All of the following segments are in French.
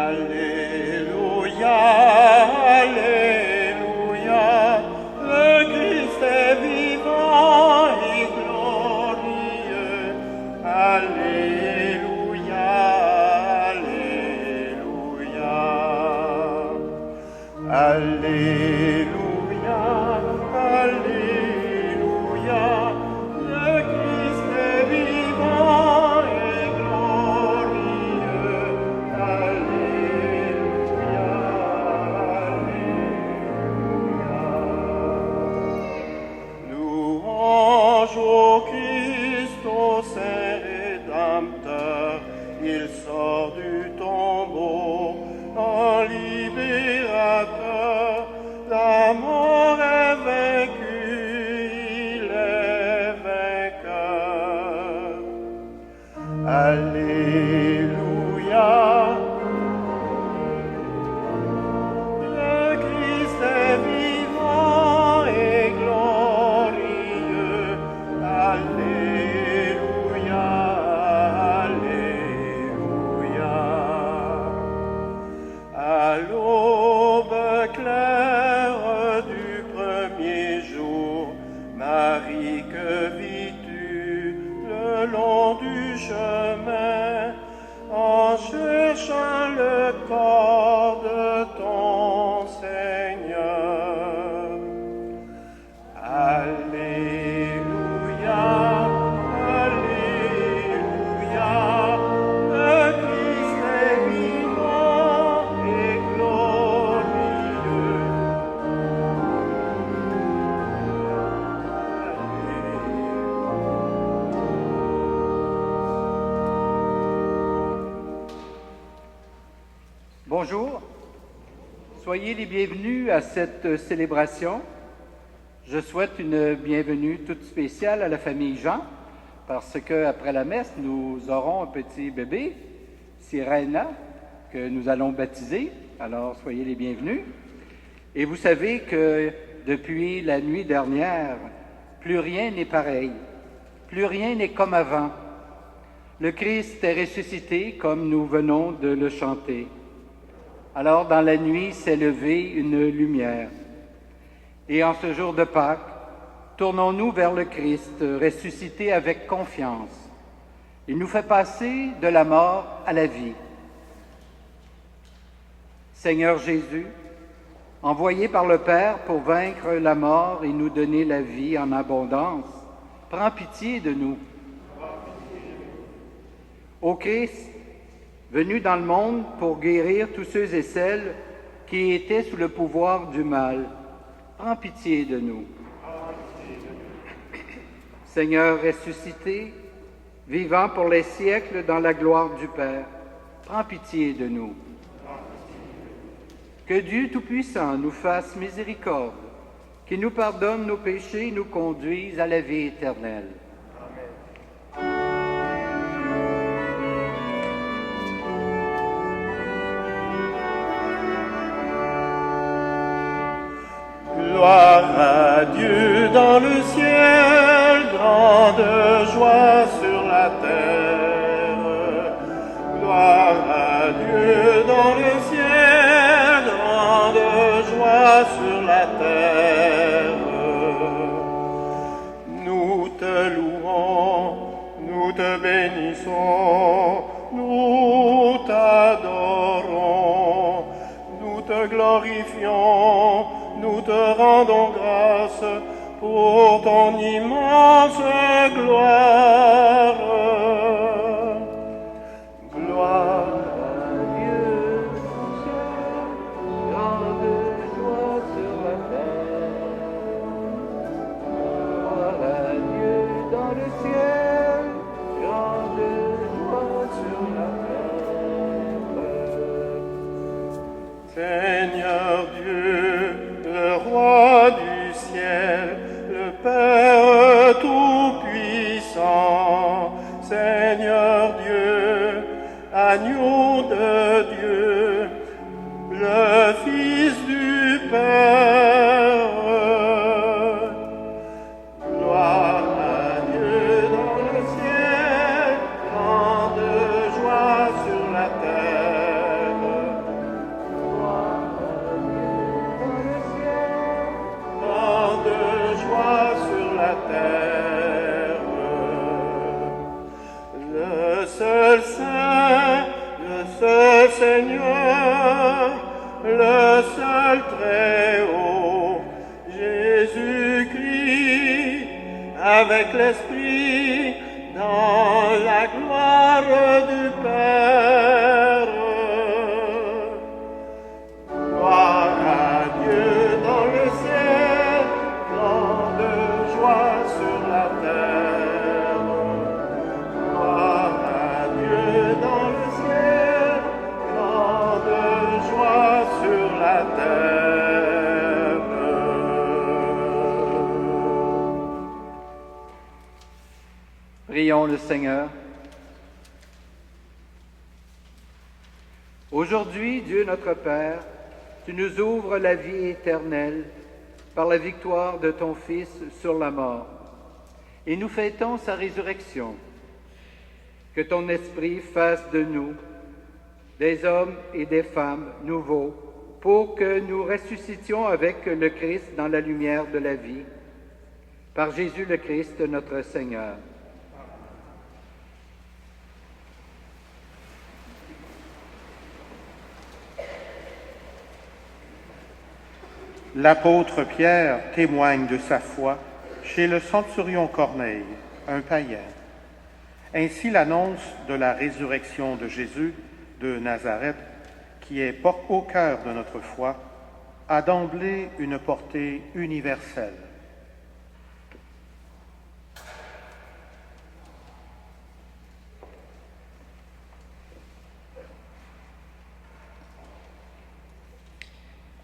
Alléluia, Alléluia, le Christ est vivant et glorieux. Alléluia, Alléluia, Alléluia, Alléluia, le Christ est vivant et glorieux. Alléluia, Alléluia. Louange au Christ, au Saint Rédempteur, il sort du tombeau en libérateur. La mort est vaincue, il est vainqueur. Alléluia. Le Christ est vivant et glorieux. Alléluia, Alléluia. À l'aube claire du premier jour, Marie, que vis-tu le long du chemin, en cherchant le corps de ton Seigneur? Alléluia, Alléluia, le Christ est vivant et glorieux. Bonjour, soyez les bienvenus à cette célébration. Je souhaite une bienvenue toute spéciale à la famille Jean, parce qu'après la messe, nous aurons un petit bébé, Sirena, que nous allons baptiser. Alors, soyez les bienvenus. Et vous savez que depuis la nuit dernière, plus rien n'est pareil, plus rien n'est comme avant. Le Christ est ressuscité comme nous venons de le chanter. Alors, dans la nuit s'est levée une lumière. Et en ce jour de Pâques, tournons-nous vers le Christ, ressuscité avec confiance. Il nous fait passer de la mort à la vie. Seigneur Jésus, envoyé par le Père pour vaincre la mort et nous donner la vie en abondance, prends pitié de nous. Ô Christ, venu dans le monde pour guérir tous ceux et celles qui étaient sous le pouvoir du mal, prends pitié de nous. Seigneur ressuscité, vivant pour les siècles dans la gloire du Père, prends pitié de nous. Que Dieu Tout-Puissant nous fasse miséricorde, qu'il nous pardonne nos péchés et nous conduise à la vie éternelle. Gloire à Dieu dans le ciel, grande joie sur la terre. Gloire à Dieu dans le ciel, grande joie sur la terre. Nous te louons, nous te bénissons, nous t'adorons, nous te glorifions. Nous te rendons grâce pour ton immense gloire. Gloire à Dieu au ciel, grande joie sur la terre. Gloire à Dieu dans le ciel, grande joie sur la terre. Seigneur Dieu, le roi du ciel, le Père tout-puissant, Seigneur Dieu, agneau de Dieu, le Fils du Père. Gloire à Dieu dans le ciel, grande joie sur la terre. Seigneur, le seul très haut, Jésus-Christ, avec l'Esprit, dans la gloire du Père. Gloire à Dieu dans le ciel, grande joie sur la terre. Gloire à Dieu dans le ciel, grande joie sur la terre. Prions le Seigneur. Aujourd'hui, Dieu notre Père, tu nous ouvres la vie éternelle par la victoire de ton Fils sur la mort, et nous fêtons sa résurrection. Que ton Esprit fasse de nous des hommes et des femmes nouveaux, pour que nous ressuscitions avec le Christ dans la lumière de la vie. Par Jésus le Christ, notre Seigneur. L'apôtre Pierre témoigne de sa foi chez le centurion Corneille, un païen. Ainsi l'annonce de la résurrection de Jésus de Nazareth, qui est au cœur de notre foi, a d'emblée une portée universelle.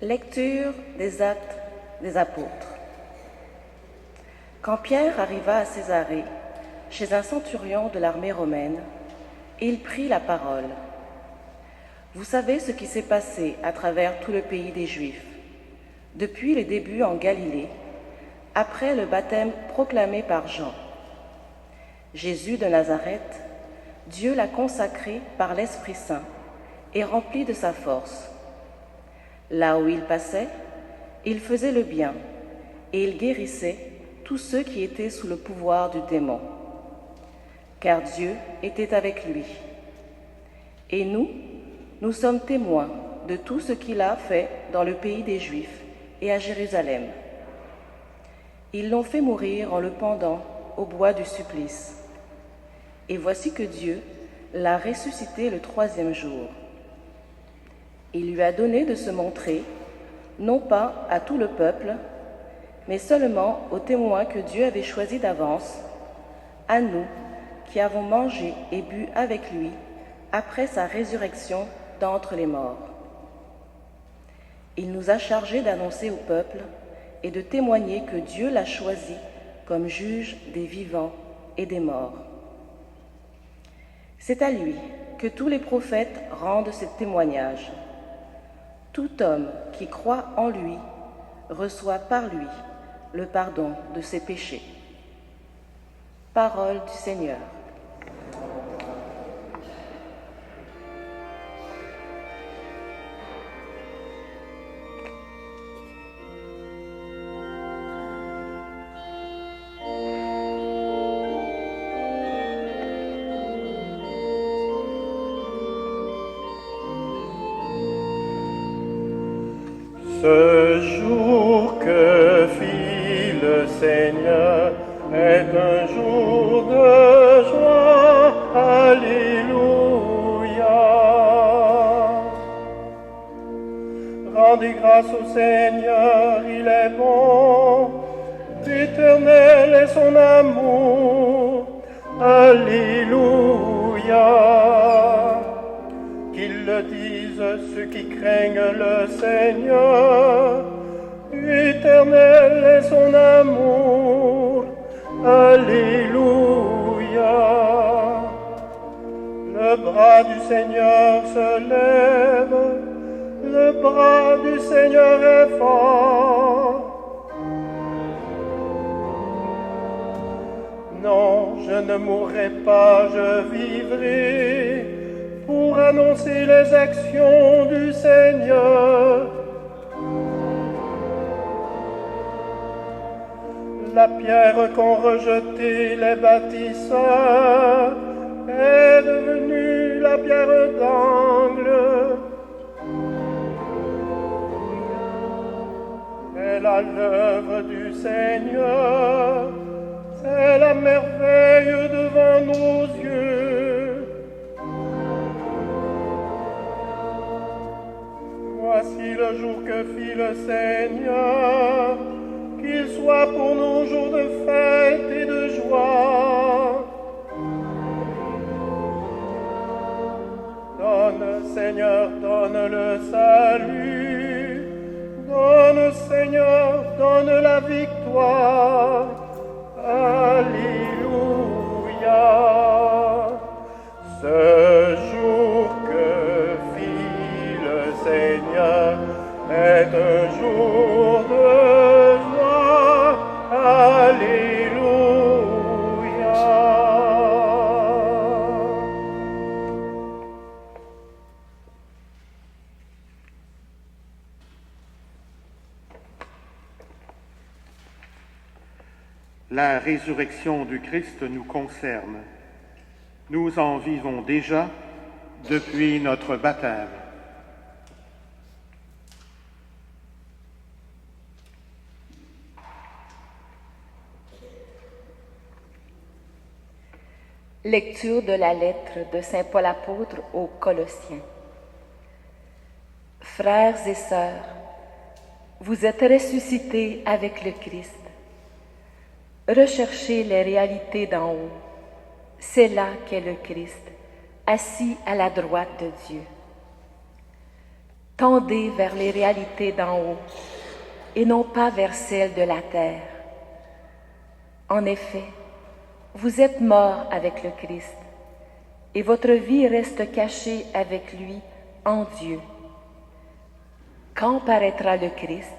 Lecture des Actes des Apôtres. Quand Pierre arriva à Césarée, chez un centurion de l'armée romaine, il prit la parole. Vous savez ce qui s'est passé à travers tout le pays des Juifs, depuis les débuts en Galilée, après le baptême proclamé par Jean. Jésus de Nazareth, Dieu l'a consacré par l'Esprit Saint et rempli de sa force. Là où il passait, il faisait le bien et il guérissait tous ceux qui étaient sous le pouvoir du démon, car Dieu était avec lui. Et nous sommes témoins de tout ce qu'il a fait dans le pays des Juifs et à Jérusalem. Ils l'ont fait mourir en le pendant au bois du supplice. Et voici que Dieu l'a ressuscité le 3e jour. Il lui a donné de se montrer, non pas à tout le peuple, mais seulement aux témoins que Dieu avait choisis d'avance, à nous qui avons mangé et bu avec lui après sa résurrection d'entre les morts. Il nous a chargés d'annoncer au peuple et de témoigner que Dieu l'a choisi comme juge des vivants et des morts. C'est à lui que tous les prophètes rendent ce témoignage. Tout homme qui croit en lui reçoit par lui le pardon de ses péchés. Parole du Seigneur. Ce jour que fit le Seigneur est un jour de joie. Alléluia. Rendez grâce au Seigneur, il est bon. Éternel est son amour. Alléluia. Qu'ils le disent ceux qui craignent le Seigneur. Éternel est son amour. Alléluia. Le bras du Seigneur se lève. Le bras du Seigneur est fort. Non, je ne mourrai pas, je vivrai pour annoncer les actions du Seigneur. La pierre qu'ont rejetée les bâtisseurs est devenue la pierre d'angle. à l'œuvre du Seigneur, c'est la merveille devant nos yeux. Voici le jour que fit le Seigneur, qu'il soit pour nous jour de fête et de joie. Donne, Seigneur, donne le salut. Donne, Seigneur, donne la victoire. Alléluia. Ce jour que fit le Seigneur est un jour de joie. Alléluia. La résurrection du Christ nous concerne. Nous en vivons déjà depuis notre baptême. Lecture de la lettre de Saint Paul apôtre aux Colossiens. Frères et sœurs, vous êtes ressuscités avec le Christ. Recherchez les réalités d'en haut. C'est là qu'est le Christ, assis à la droite de Dieu. Tendez vers les réalités d'en haut et non pas vers celles de la terre. En effet, vous êtes morts avec le Christ et votre vie reste cachée avec lui en Dieu. Quand paraîtra le Christ,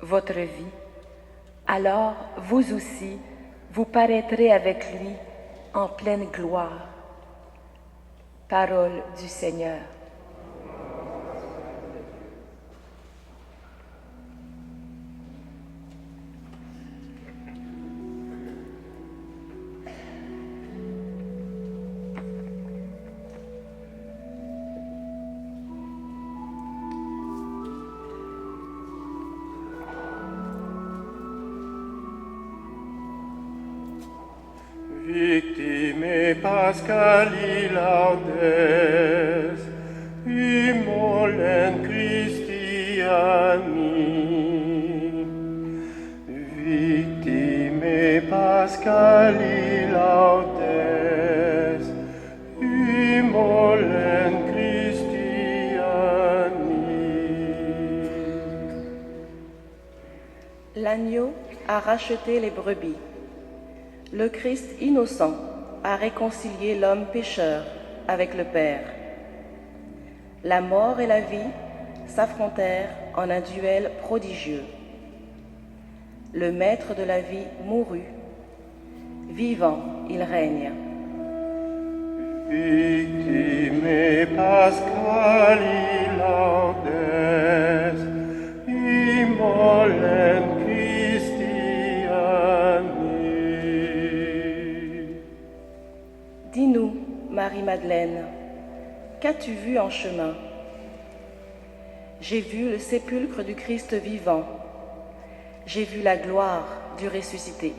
votre vie, alors vous aussi, vous paraîtrez avec lui en pleine gloire. Parole du Seigneur. Victime Pascali laudes, immolen Christiani. Victime Pascali laudes, immolen Christiani. L'agneau a racheté les brebis. Le Christ innocent a réconcilié l'homme pécheur avec le Père. La mort et la vie s'affrontèrent en un duel prodigieux. Le maître de la vie mourut. Vivant, il règne. Victime Pascali laudes, immolen Christiani. Dis-nous, Marie-Madeleine, qu'as-tu vu en chemin? J'ai vu le sépulcre du Christ vivant. J'ai vu la gloire du ressuscité.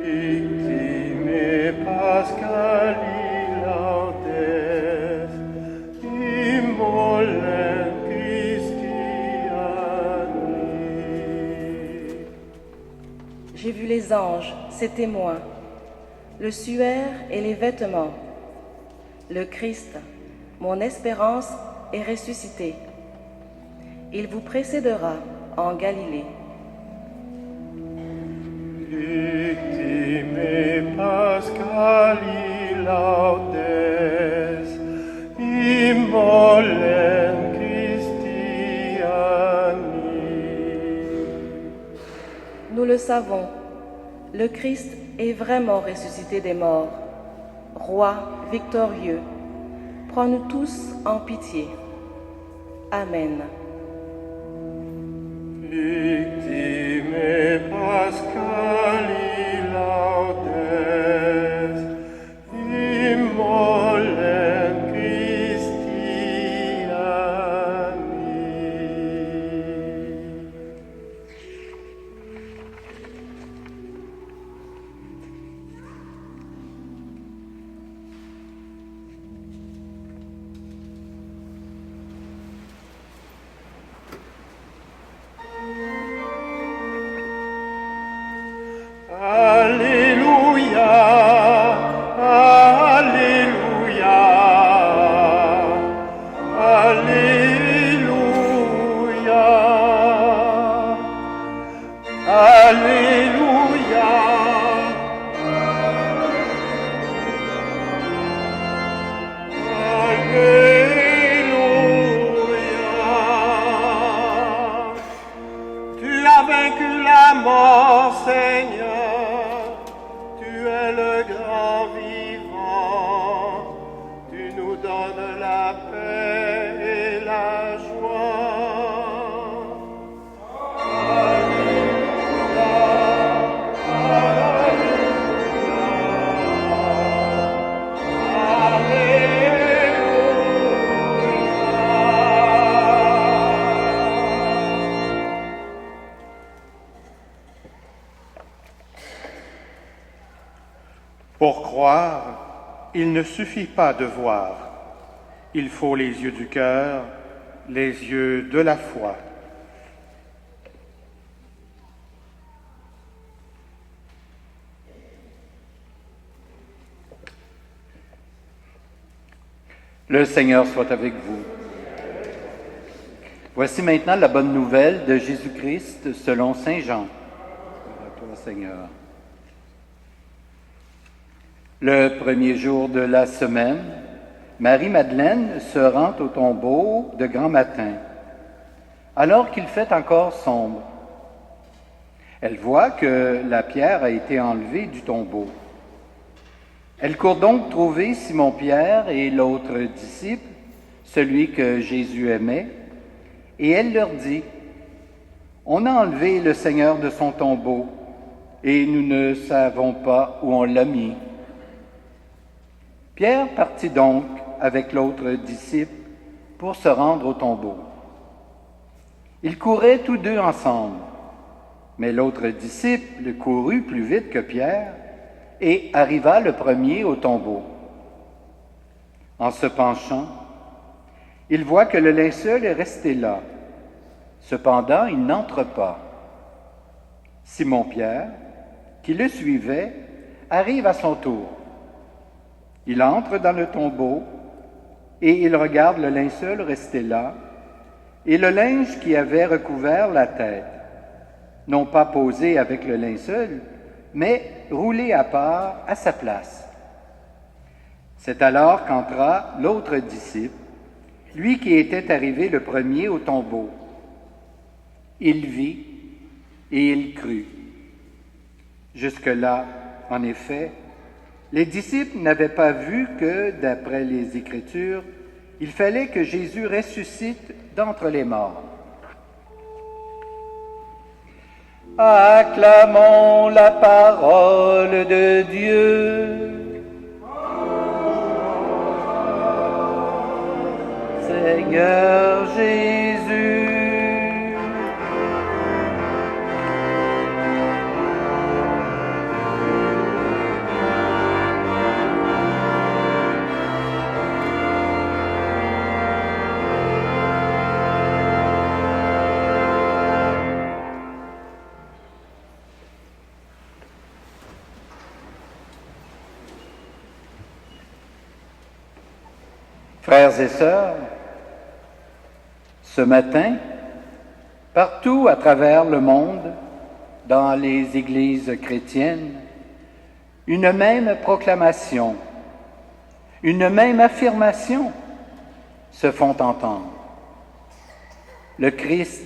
Victime Pascali laudes, immolen Christiani. J'ai vu les anges, ses témoins, le suaire et les vêtements. Le Christ, mon espérance, est ressuscité. Il vous précédera en Galilée. Victime Pascali laudes, immolen Christiani. Nous le savons, le Christ est vraiment ressuscité des morts. Roi victorieux, prends-nous tous en pitié. Amen. Victime Pascali laudes, immolen Christiani. croire, il ne suffit pas de voir. Il faut les yeux du cœur, les yeux de la foi. Le Seigneur soit avec vous. Voici maintenant la bonne nouvelle de Jésus-Christ selon Saint Jean. À toi, Seigneur. Le premier jour de la semaine, Marie-Madeleine se rend au tombeau de grand matin, alors qu'il fait encore sombre. Elle voit que la pierre a été enlevée du tombeau. Elle court donc trouver Simon-Pierre et l'autre disciple, celui que Jésus aimait, et elle leur dit, « On a enlevé le Seigneur de son tombeau, et nous ne savons pas où on l'a mis. » Pierre partit donc avec l'autre disciple pour se rendre au tombeau. Ils couraient tous deux ensemble, mais l'autre disciple courut plus vite que Pierre et arriva le premier au tombeau. En se penchant, il voit que le linceul est resté là. Cependant, il n'entre pas. Simon-Pierre, qui le suivait, arrive à son tour. Il entre dans le tombeau et il regarde le linceul resté là et le linge qui avait recouvert la tête, non pas posé avec le linceul, mais roulé à part à sa place. C'est alors qu'entra l'autre disciple, lui qui était arrivé le premier au tombeau. Il vit et il crut. Jusque-là, en effet, les disciples n'avaient pas vu que, d'après les Écritures, il fallait que Jésus ressuscite d'entre les morts. Acclamons la parole de Dieu. Seigneur Jésus. Frères et sœurs, ce matin, partout à travers le monde, dans les églises chrétiennes, une même proclamation, une même affirmation se font entendre. Le Christ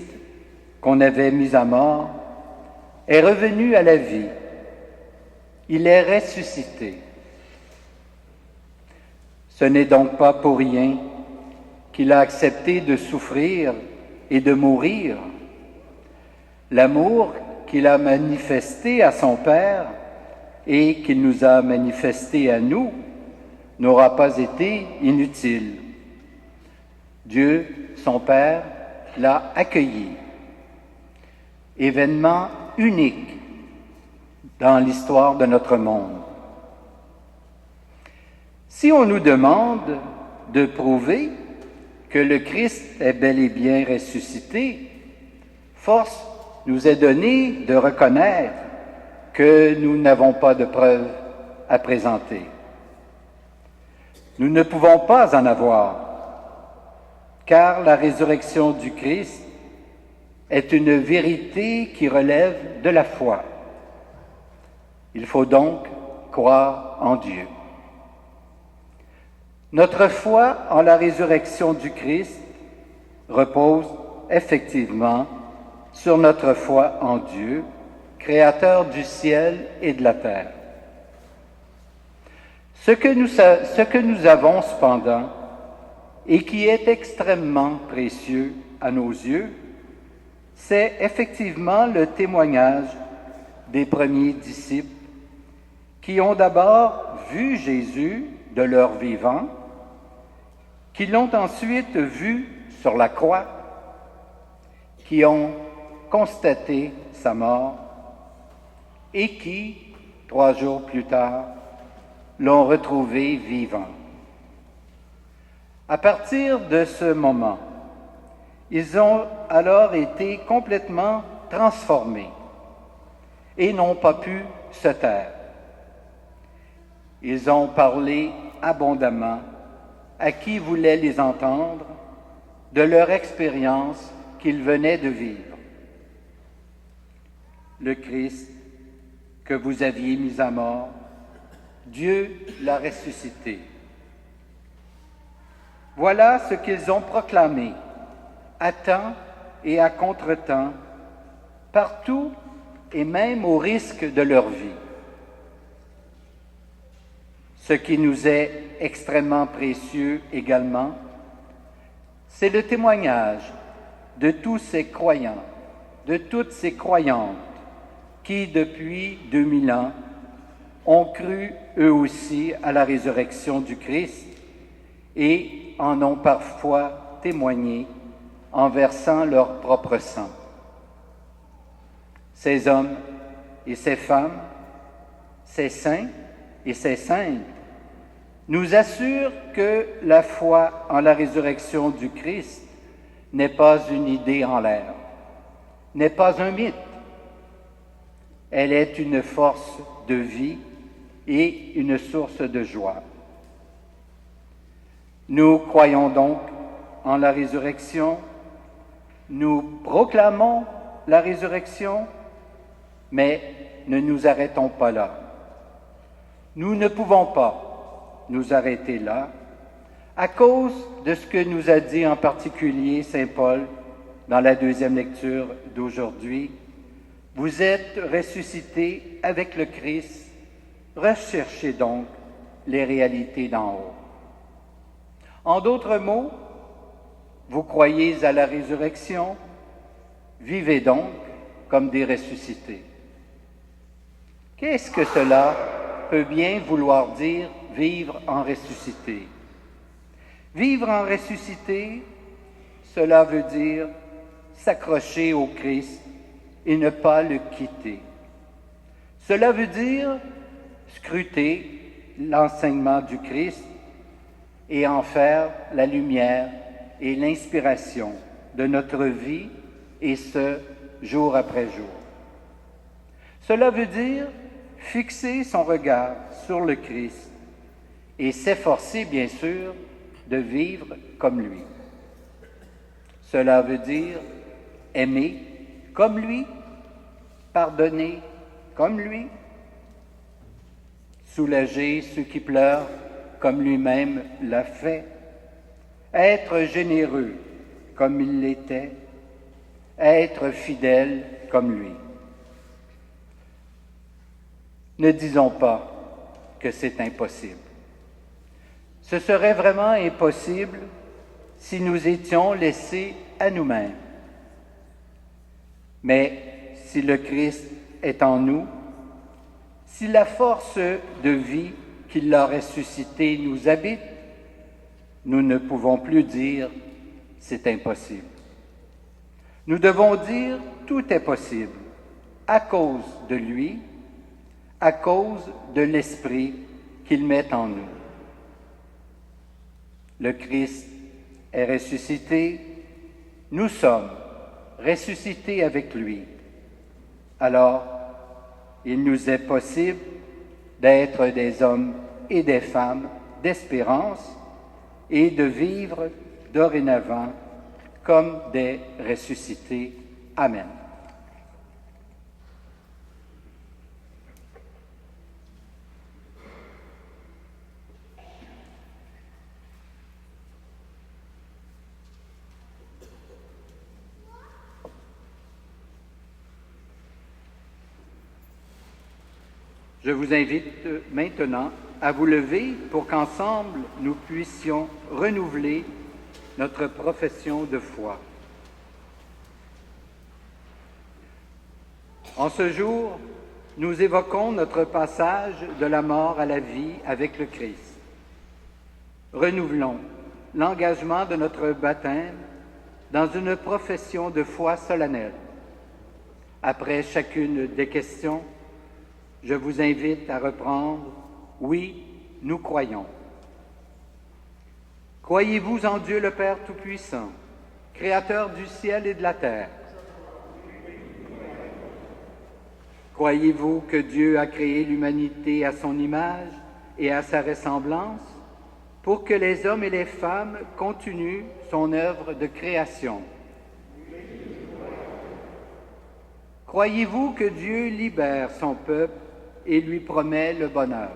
qu'on avait mis à mort est revenu à la vie. Il est ressuscité. Ce n'est donc pas pour rien qu'il a accepté de souffrir et de mourir. L'amour qu'il a manifesté à son Père et qu'il nous a manifesté à nous n'aura pas été inutile. Dieu, son Père, l'a accueilli. Événement unique dans l'histoire de notre monde. Si on nous demande de prouver que le Christ est bel et bien ressuscité, force nous est donnée de reconnaître que nous n'avons pas de preuves à présenter. Nous ne pouvons pas en avoir, car la résurrection du Christ est une vérité qui relève de la foi. Il faut donc croire en Dieu. Notre foi en la résurrection du Christ repose effectivement sur notre foi en Dieu, Créateur du ciel et de la terre. Ce que nous avons cependant, et qui est extrêmement précieux à nos yeux, c'est effectivement le témoignage des premiers disciples qui ont d'abord vu Jésus de leur vivant, qui l'ont ensuite vu sur la croix, qui ont constaté sa mort et qui, 3 jours plus tard, l'ont retrouvé vivant. À partir de ce moment, ils ont alors été complètement transformés et n'ont pas pu se taire. Ils ont parlé abondamment à qui voulait les entendre de leur expérience qu'ils venaient de vivre. Le Christ que vous aviez mis à mort, Dieu l'a ressuscité. Voilà ce qu'ils ont proclamé, à temps et à contre-temps, partout et même au risque de leur vie. Ce qui nous est extrêmement précieux également, c'est le témoignage de tous ces croyants, de toutes ces croyantes qui, depuis 2000 ans, ont cru eux aussi à la résurrection du Christ et en ont parfois témoigné en versant leur propre sang. Ces hommes et ces femmes, ces saints et ces saintes, nous assurent que la foi en la résurrection du Christ n'est pas une idée en l'air, n'est pas un mythe. Elle est une force de vie et une source de joie. Nous croyons donc en la résurrection, nous proclamons la résurrection, mais ne nous arrêtons pas là. Nous ne pouvons pas nous arrêter là à cause de ce que nous a dit en particulier Saint Paul dans la deuxième lecture d'aujourd'hui. Vous êtes ressuscités avec le Christ, recherchez donc les réalités d'en haut. En d'autres mots, vous croyez à la résurrection, vivez donc comme des ressuscités. Qu'est-ce que cela peut bien vouloir dire vivre en ressuscité? Vivre en ressuscité, cela veut dire s'accrocher au Christ et ne pas le quitter. Cela veut dire scruter l'enseignement du Christ et en faire la lumière et l'inspiration de notre vie, et ce, jour après jour. Cela veut dire fixer son regard sur le Christ et s'efforcer, bien sûr, de vivre comme lui. Cela veut dire aimer comme lui, pardonner comme lui, soulager ceux qui pleurent comme lui-même l'a fait, être généreux comme il l'était, être fidèle comme lui. Ne disons pas que c'est impossible. Ce serait vraiment impossible si nous étions laissés à nous-mêmes. Mais si le Christ est en nous, si la force de vie qui l'a ressuscité nous habite, nous ne pouvons plus dire « c'est impossible ». Nous devons dire « tout est possible » à cause de lui, à cause de l'Esprit qu'il met en nous. Le Christ est ressuscité, nous sommes ressuscités avec lui. Alors, il nous est possible d'être des hommes et des femmes d'espérance et de vivre dorénavant comme des ressuscités. Amen. Je vous invite maintenant à vous lever pour qu'ensemble nous puissions renouveler notre profession de foi. En ce jour, nous évoquons notre passage de la mort à la vie avec le Christ. Renouvelons l'engagement de notre baptême dans une profession de foi solennelle. Après chacune des questions, je vous invite à reprendre « Oui, nous croyons. Croyez-vous en Dieu le Père Tout-Puissant, Créateur du ciel et de la terre? Croyez-vous que Dieu a créé l'humanité à son image et à sa ressemblance pour que les hommes et les femmes continuent son œuvre de création? Croyez-vous que Dieu libère son peuple et lui promet le bonheur?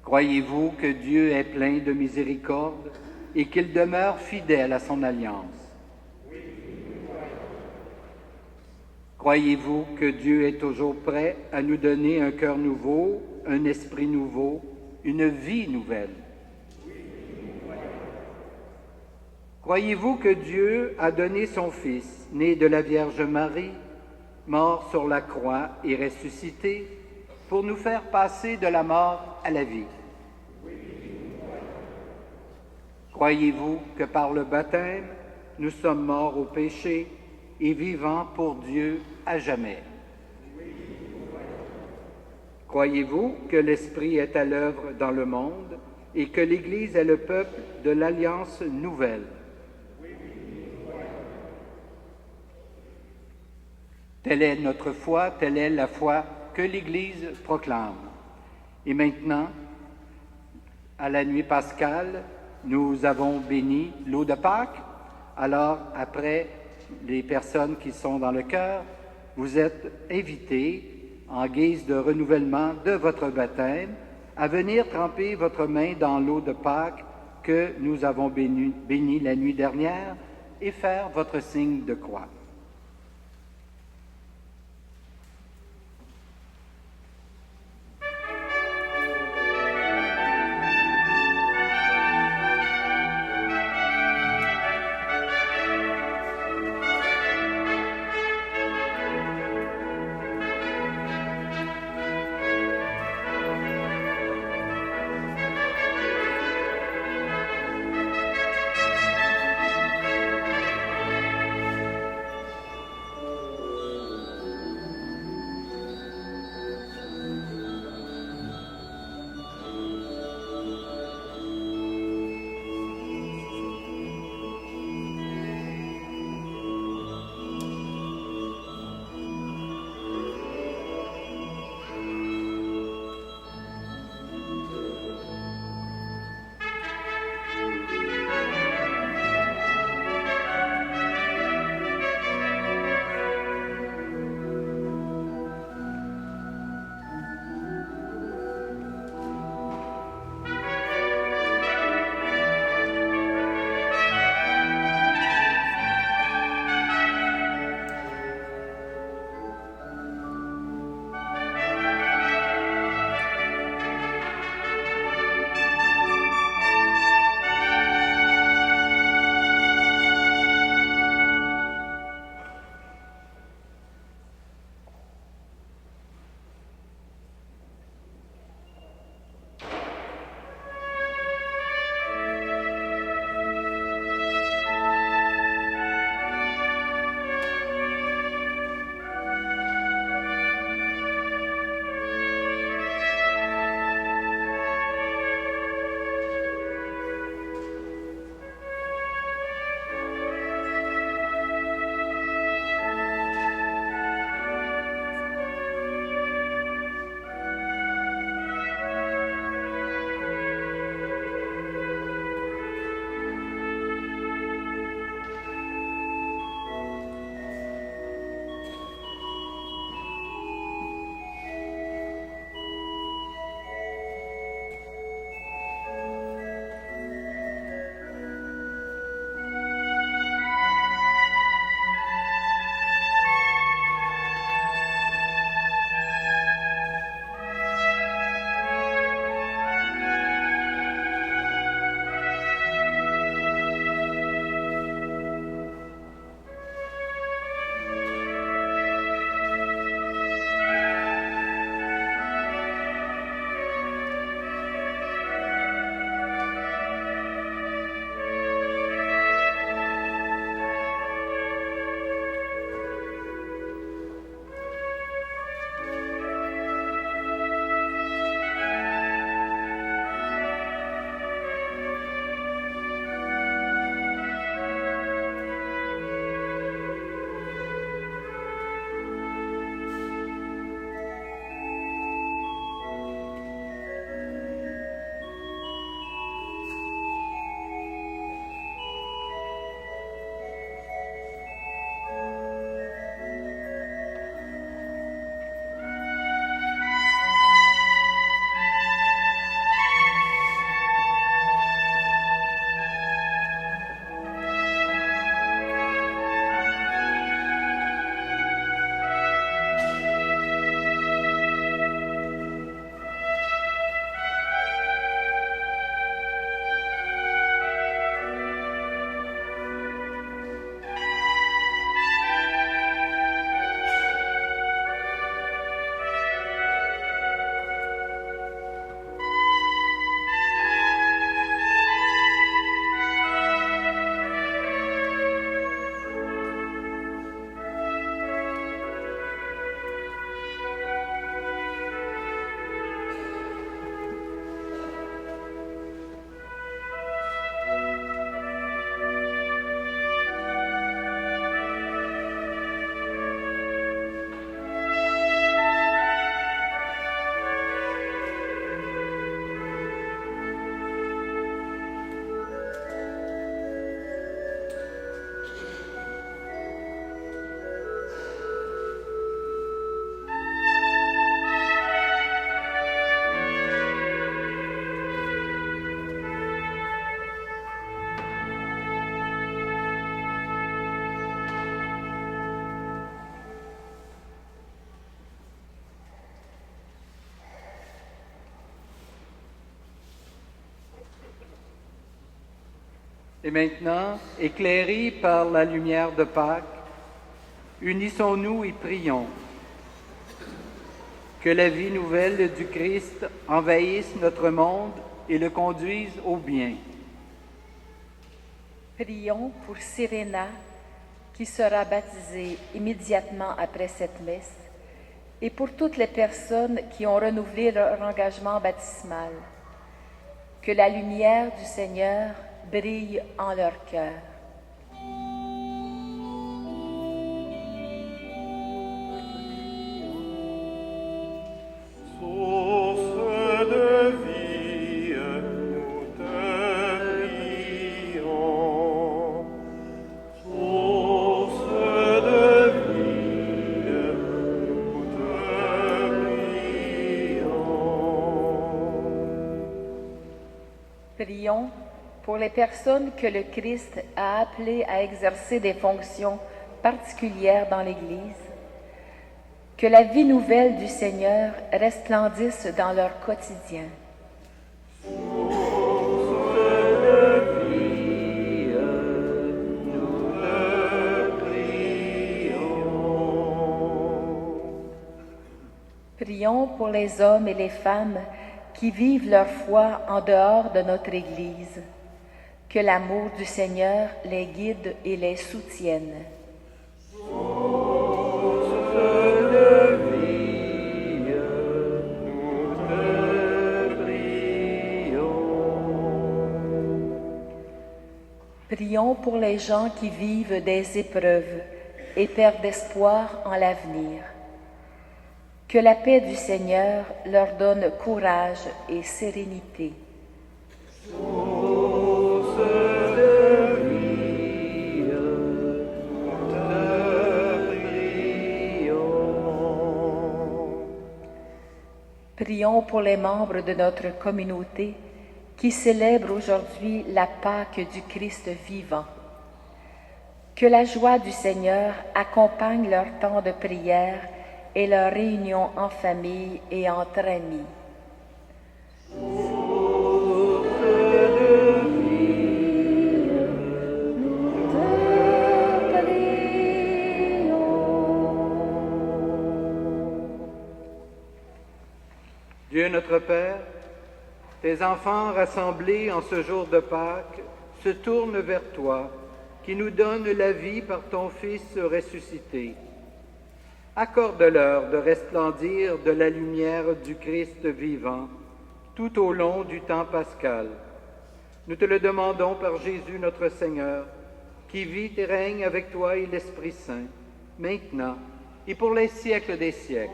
Croyez-vous que Dieu est plein de miséricorde et qu'il demeure fidèle à son alliance? Croyez-vous que Dieu est toujours prêt à nous donner un cœur nouveau, un esprit nouveau, une vie nouvelle? Croyez-vous que Dieu a donné son Fils, né de la Vierge Marie, mort sur la croix et ressuscité, pour nous faire passer de la mort à la vie? Croyez-vous que par le baptême, nous sommes morts au péché et vivants pour Dieu à jamais? Croyez-vous que l'Esprit est à l'œuvre dans le monde et que l'Église est le peuple de l'Alliance nouvelle? Telle est notre foi, telle est la foi que l'Église proclame. Et maintenant, à la nuit pascale, nous avons béni l'eau de Pâques. Alors, après les personnes qui sont dans le chœur, vous êtes invités, en guise de renouvellement de votre baptême, à venir tremper votre main dans l'eau de Pâques que nous avons bénie la nuit dernière et faire votre signe de croix. Et maintenant, éclairés par la lumière de Pâques, unissons-nous et prions. Que la vie nouvelle du Christ envahisse notre monde et le conduise au bien. Prions pour Serena, qui sera baptisée immédiatement après cette messe, et pour toutes les personnes qui ont renouvelé leur engagement baptismal. Que la lumière du Seigneur brille en leur cœur. Source de vie, nous te prions. Source de vie, nous te prions. Prions pour les personnes que le Christ a appelées à exercer des fonctions particulières dans l'Église. Que la vie nouvelle du Seigneur resplendisse dans leur quotidien. Prions pour les hommes et les femmes qui vivent leur foi en dehors de notre Église. Que l'amour du Seigneur les guide et les soutienne. Prions pour les gens qui vivent des épreuves et perdent espoir en l'avenir. Que la paix du Seigneur leur donne courage et sérénité. Prions pour les membres de notre communauté qui célèbrent aujourd'hui la Pâque du Christ vivant. Que la joie du Seigneur accompagne leur temps de prière et leurs réunions en famille et entre amis. Dieu notre Père, tes enfants rassemblés en ce jour de Pâques se tournent vers toi, qui nous donne la vie par ton Fils ressuscité. Accorde-leur de resplendir de la lumière du Christ vivant tout au long du temps pascal. Nous te le demandons par Jésus notre Seigneur, qui vit et règne avec toi et l'Esprit Saint, maintenant et pour les siècles des siècles.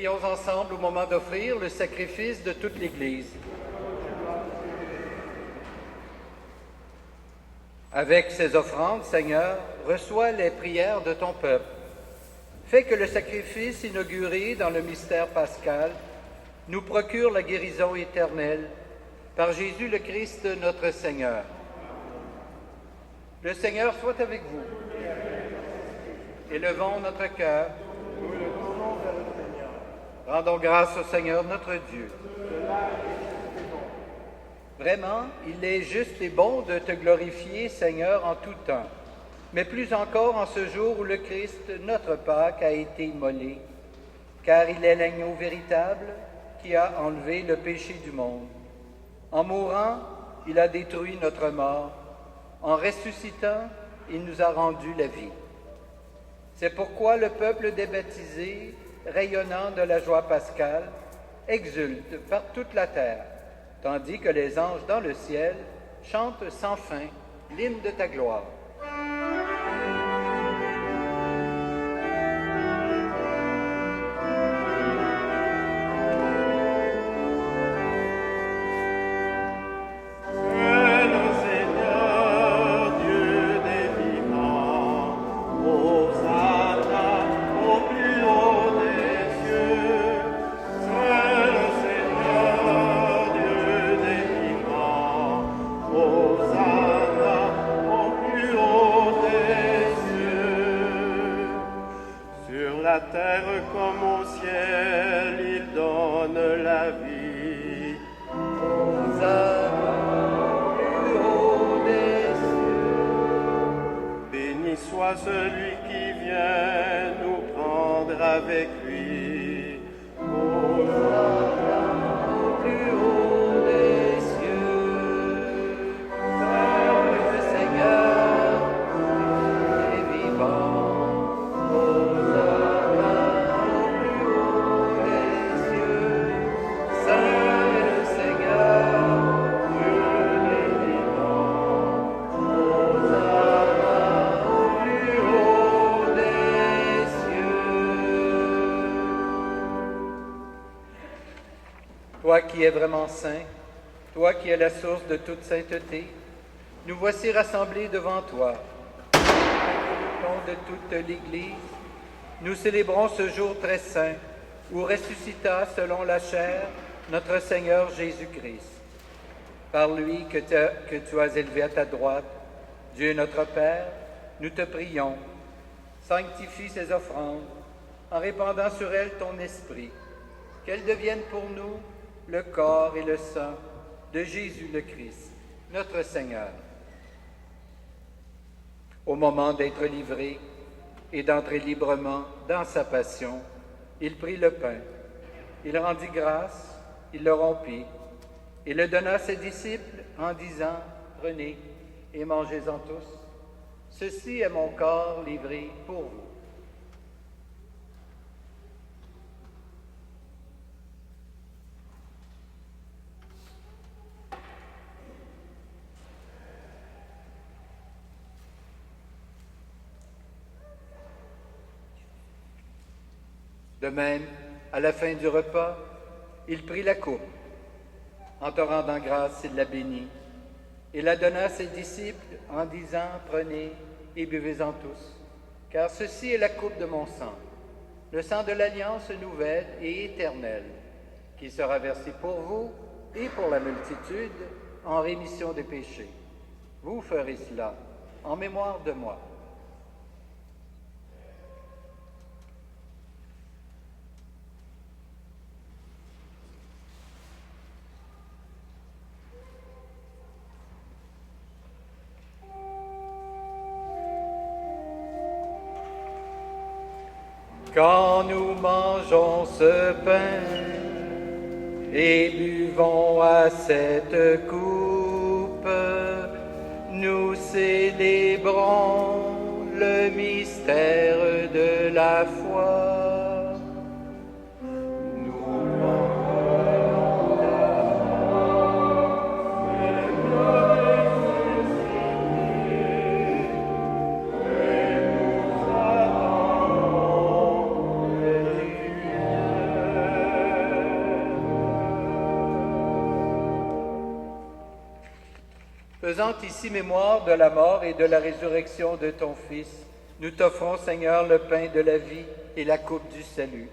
Prions ensemble au moment d'offrir le sacrifice de toute l'Église. Avec ces offrandes, Seigneur, reçois les prières de ton peuple. Fais que le sacrifice inauguré dans le mystère pascal nous procure la guérison éternelle par Jésus le Christ notre Seigneur. Le Seigneur soit avec vous. Élevons notre cœur. Rendons grâce au Seigneur notre Dieu. Vraiment, il est juste et bon de te glorifier, Seigneur, en tout temps, mais plus encore en ce jour où le Christ, notre Pâque, a été immolé, car il est l'agneau véritable qui a enlevé le péché du monde. En mourant, il a détruit notre mort. En ressuscitant, il nous a rendu la vie. C'est pourquoi le peuple des baptisés, rayonnant de la joie pascale, exulte par toute la terre, tandis que les anges dans le ciel chantent sans fin l'hymne de ta gloire. Celui qui vient nous prendre avec lui. Hosanna au plus haut des cieux. Le Seigneur est vivant. Hosanna au plus haut des cieux. Saint est le Seigneur, Dieu est vivant. Hosanna Toi qui es vraiment saint, toi qui es la source de toute sainteté, nous voici rassemblés devant toi. Au nom de toute l'Église, nous célébrons ce jour très saint où ressuscita selon la chair notre Seigneur Jésus-Christ. Par lui que tu as élevé à ta droite, Dieu notre Père, nous te prions, sanctifie ces offrandes en répandant sur elles ton esprit, qu'elles deviennent pour nous le corps et le sang de Jésus le Christ, notre Seigneur. Au moment d'être livré et d'entrer librement dans sa passion, il prit le pain, il rendit grâce, il le rompit et le donna à ses disciples en disant « Prenez et mangez-en tous, ceci est mon corps livré pour vous. » De même, à la fin du repas, il prit la coupe. En te rendant grâce, il la bénit et la donna à ses disciples en disant « Prenez et buvez-en tous, car ceci est la coupe de mon sang, le sang de l'alliance nouvelle et éternelle, qui sera versé pour vous et pour la multitude en rémission des péchés. Vous ferez cela en mémoire de moi. » Quand nous mangeons ce pain et buvons à cette coupe, nous célébrons le mystère de la foi. Nous mangeons la foi, et nous attendons Faisant ici mémoire de la mort et de la résurrection de ton Fils, nous t'offrons, Seigneur, le pain de la vie et la coupe du salut.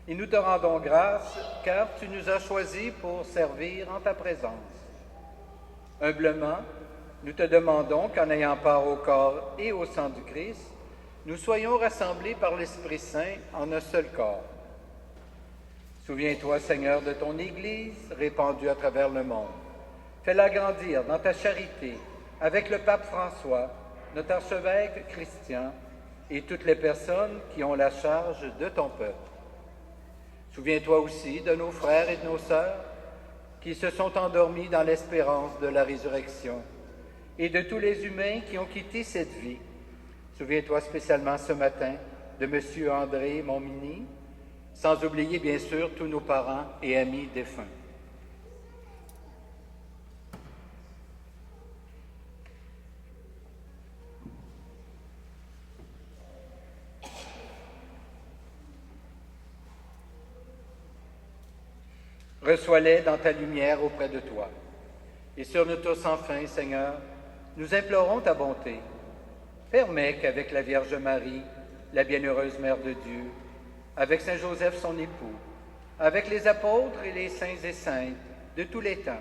Et nous te rendons grâce, car tu nous as choisis pour servir en ta présence. Humblement, nous te demandons qu'en ayant part au corps et au sang du Christ, nous soyons rassemblés par l'Esprit Saint en un seul corps. Souviens-toi, Seigneur, de ton Église répandue à travers le monde. Fais-la grandir dans ta charité avec le pape François, notre archevêque Christian et toutes les personnes qui ont la charge de ton peuple. Souviens-toi aussi de nos frères et de nos sœurs qui se sont endormis dans l'espérance de la résurrection et de tous les humains qui ont quitté cette vie. Souviens-toi spécialement ce matin de M. André Montminy, sans oublier bien sûr tous nos parents et amis défunts. Reçois-les dans ta lumière auprès de toi. Et sur nous tous enfin, Seigneur, nous implorons ta bonté. Permets qu'avec la Vierge Marie, la bienheureuse Mère de Dieu, avec Saint Joseph son époux, avec les apôtres et les saints et saintes de tous les temps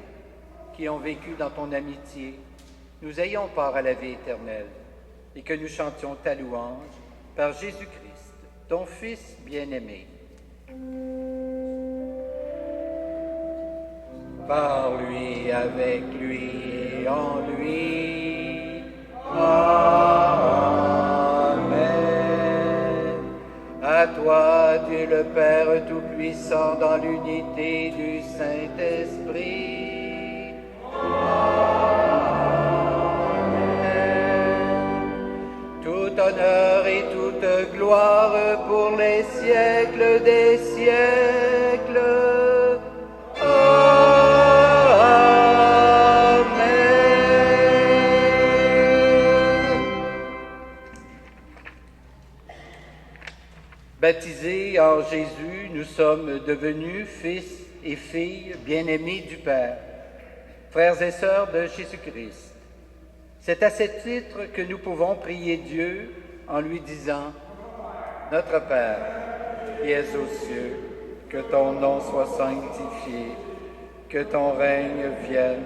qui ont vécu dans ton amitié, nous ayons part à la vie éternelle et que nous chantions ta louange par Jésus-Christ, ton Fils bien-aimé. Par lui, avec lui et en lui. Amen. À toi, Dieu le Père Tout-Puissant, dans l'unité du Saint-Esprit. Amen. Tout honneur et toute gloire pour les siècles des siècles. Baptisés en Jésus, nous sommes devenus fils et filles bien-aimés du Père, frères et sœurs de Jésus-Christ. C'est à ce titre que nous pouvons prier Dieu en lui disant « Notre Père, qui es aux cieux, que ton nom soit sanctifié, que ton règne vienne,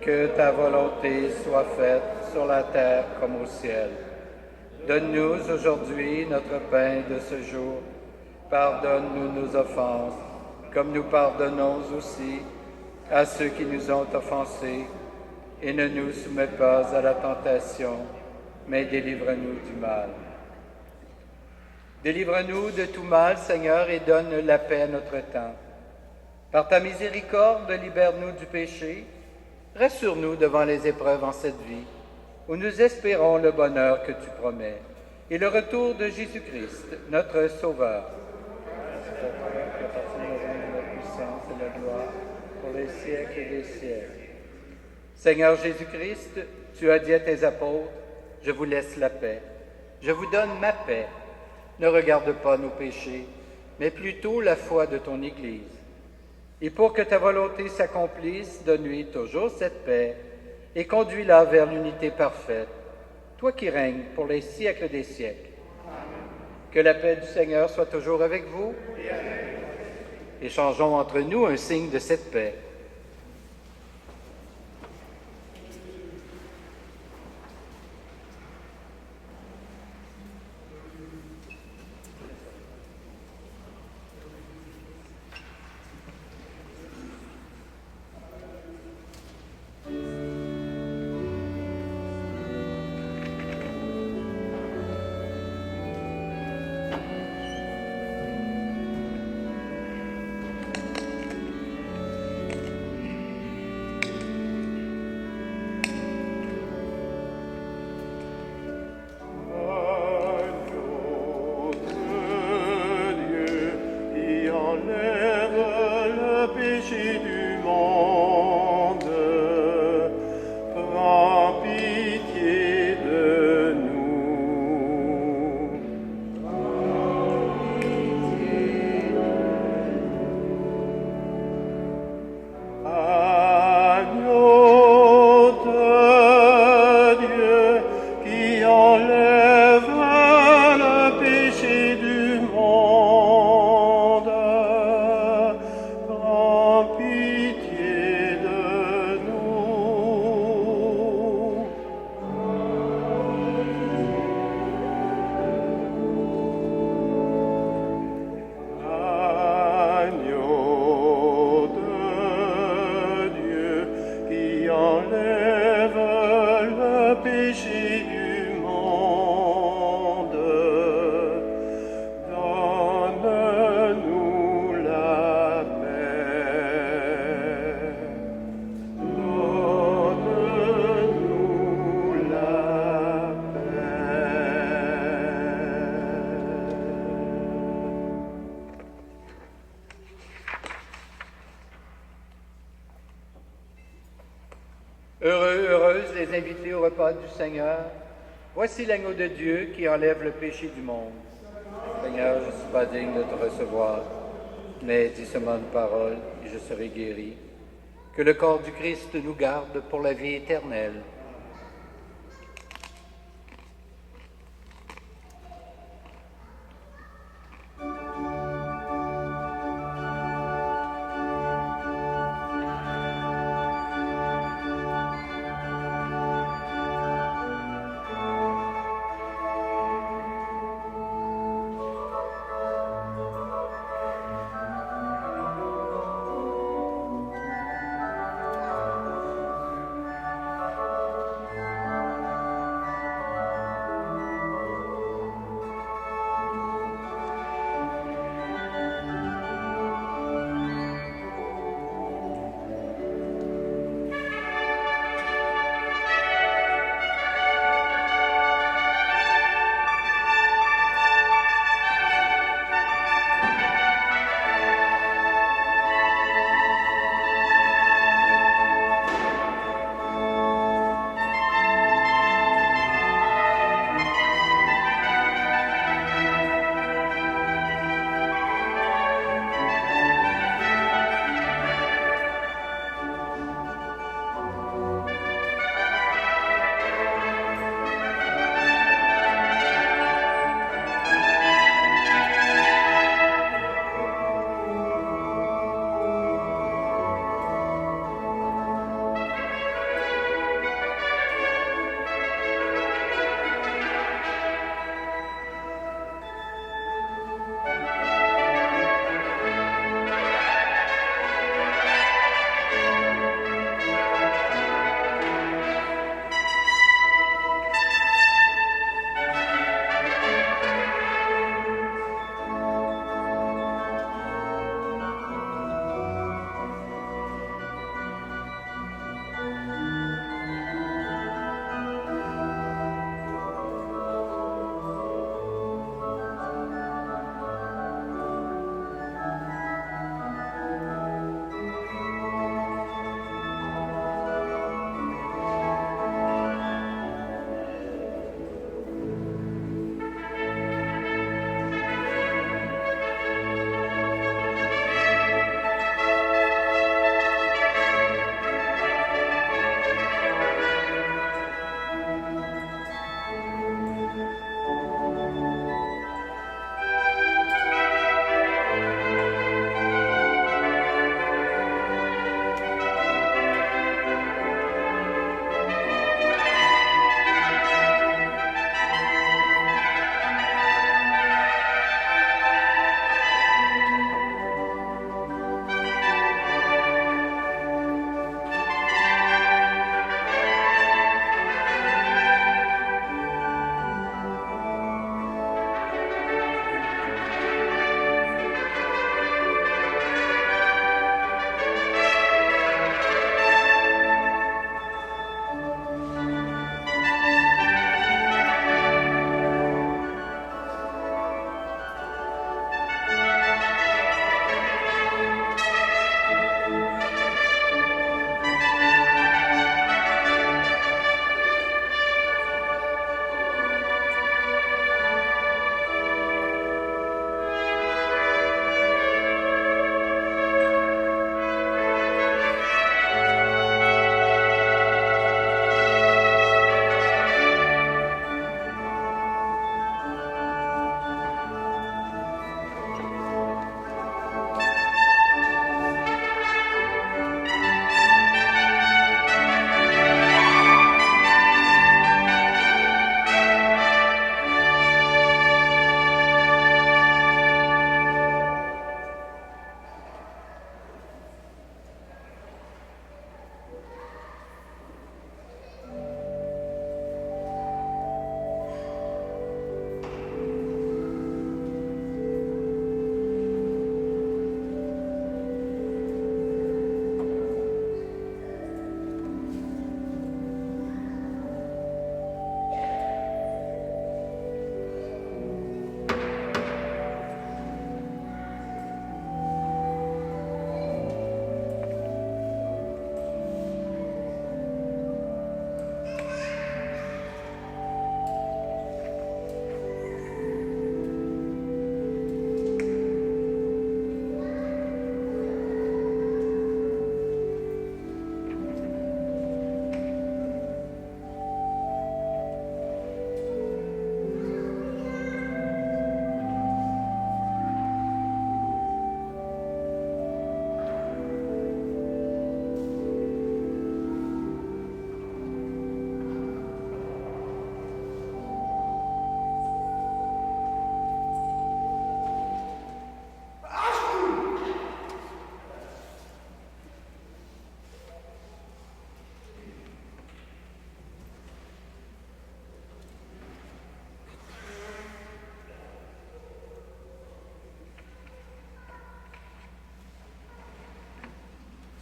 que ta volonté soit faite sur la terre comme au ciel. Donne-nous aujourd'hui notre pain de ce jour. Pardonne-nous nos offenses, comme nous pardonnons aussi à ceux qui nous ont offensés. Et ne nous soumets pas à la tentation, mais délivre-nous du mal. Délivre-nous de tout mal, Seigneur, et donne la paix à notre temps. Par ta miséricorde, libère-nous du péché. Rassure-nous devant les épreuves en cette vie, où nous espérons le bonheur que tu promets, et le retour de Jésus-Christ, notre Sauveur. C'est à toi qu'appartient la puissance et la gloire pour les siècles des siècles. Seigneur Jésus-Christ, tu as dit à tes apôtres, « Je vous laisse la paix, je vous donne ma paix. Ne regarde pas nos péchés, mais plutôt la foi de ton Église. Et pour que ta volonté s'accomplisse, donne-lui toujours cette paix, et conduis-la vers l'unité parfaite, toi qui règnes pour les siècles des siècles. Que la paix du Seigneur soit toujours avec vous. Échangeons entre nous un signe de cette paix. le péché du monde. Donne-nous la paix. Donne-nous la paix. Heureux, heureuses les invités au repas du Seigneur. Voici l'agneau de Dieu qui enlève le péché du monde. Seigneur, je ne suis pas digne de te recevoir, mais dis seulement une parole et je serai guéri. Que le corps du Christ nous garde pour la vie éternelle.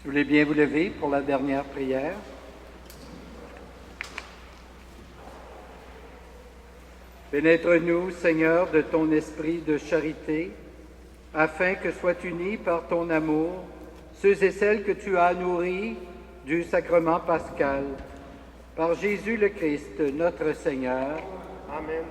Vous voulez bien vous lever pour la dernière prière? Pénètre-nous, Seigneur, de ton esprit de charité, afin que soient unis par ton amour ceux et celles que tu as nourris du sacrement pascal. Par Jésus le Christ, notre Seigneur. Amen.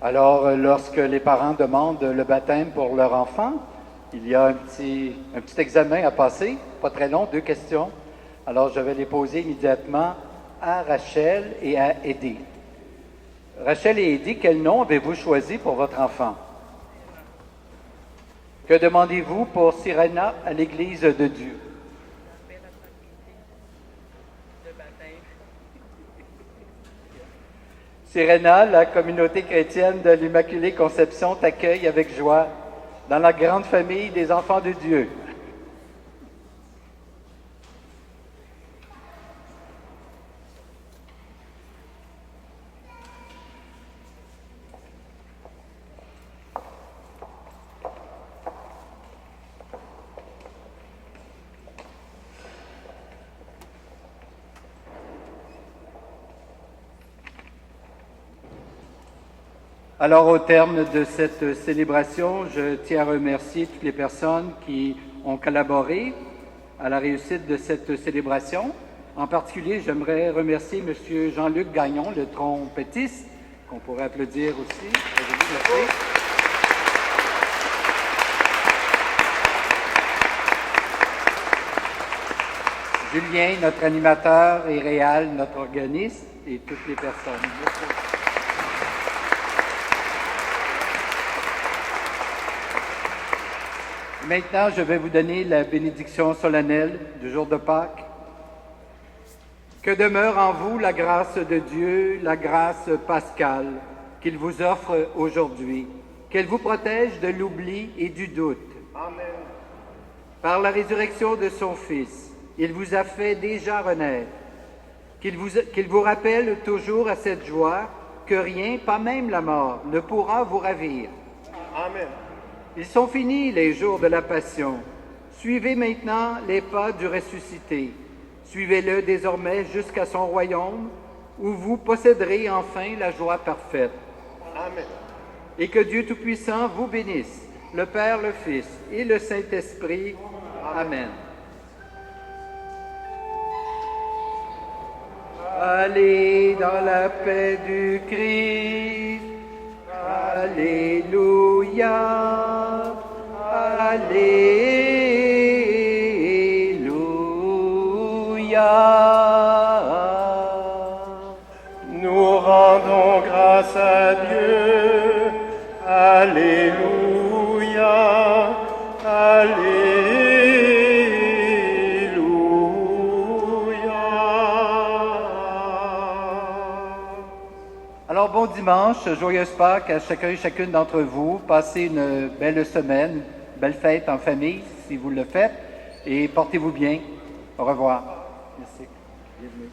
Alors, lorsque les parents demandent le baptême pour leur enfant, il y a un petit examen à passer, pas très long, 2 questions. Alors, je vais les poser immédiatement à Rachel et à Eddie. Rachel et Eddie, quel nom avez-vous choisi pour votre enfant? Que demandez-vous pour Sirena à l'Église de Dieu? Sirena, la communauté chrétienne de l'Immaculée Conception t'accueille avec joie dans la grande famille des enfants de Dieu. Alors, au terme de cette célébration, je tiens à remercier toutes les personnes qui ont collaboré à la réussite de cette célébration. En particulier, j'aimerais remercier M. Jean-Luc Gagnon, le trompettiste, qu'on pourrait applaudir aussi. Merci. Julien, notre animateur, et Réal, notre organiste, et toutes les personnes. Merci. Maintenant, je vais vous donner la bénédiction solennelle du jour de Pâques. Que demeure en vous la grâce de Dieu, la grâce pascale qu'il vous offre aujourd'hui, qu'elle vous protège de l'oubli et du doute. Amen. Par la résurrection de son Fils, il vous a fait déjà renaître, qu'il vous rappelle toujours à cette joie que rien, pas même la mort, ne pourra vous ravir. Amen. Ils sont finis les jours de la Passion. Suivez maintenant les pas du ressuscité. Suivez-le désormais jusqu'à son royaume, où vous posséderez enfin la joie parfaite. Amen. Et que Dieu Tout-Puissant vous bénisse, le Père, le Fils et le Saint-Esprit. Amen. Allez dans la paix du Christ. Alléluia, Alléluia. Nous rendons grâce à Dieu. Alléluia, Alléluia. Alors, bon dimanche, joyeuse Pâques à chacun et chacune d'entre vous. Passez une belle semaine, une belle fête en famille, si vous le faites, et portez-vous bien. Au revoir. Merci. Bienvenue.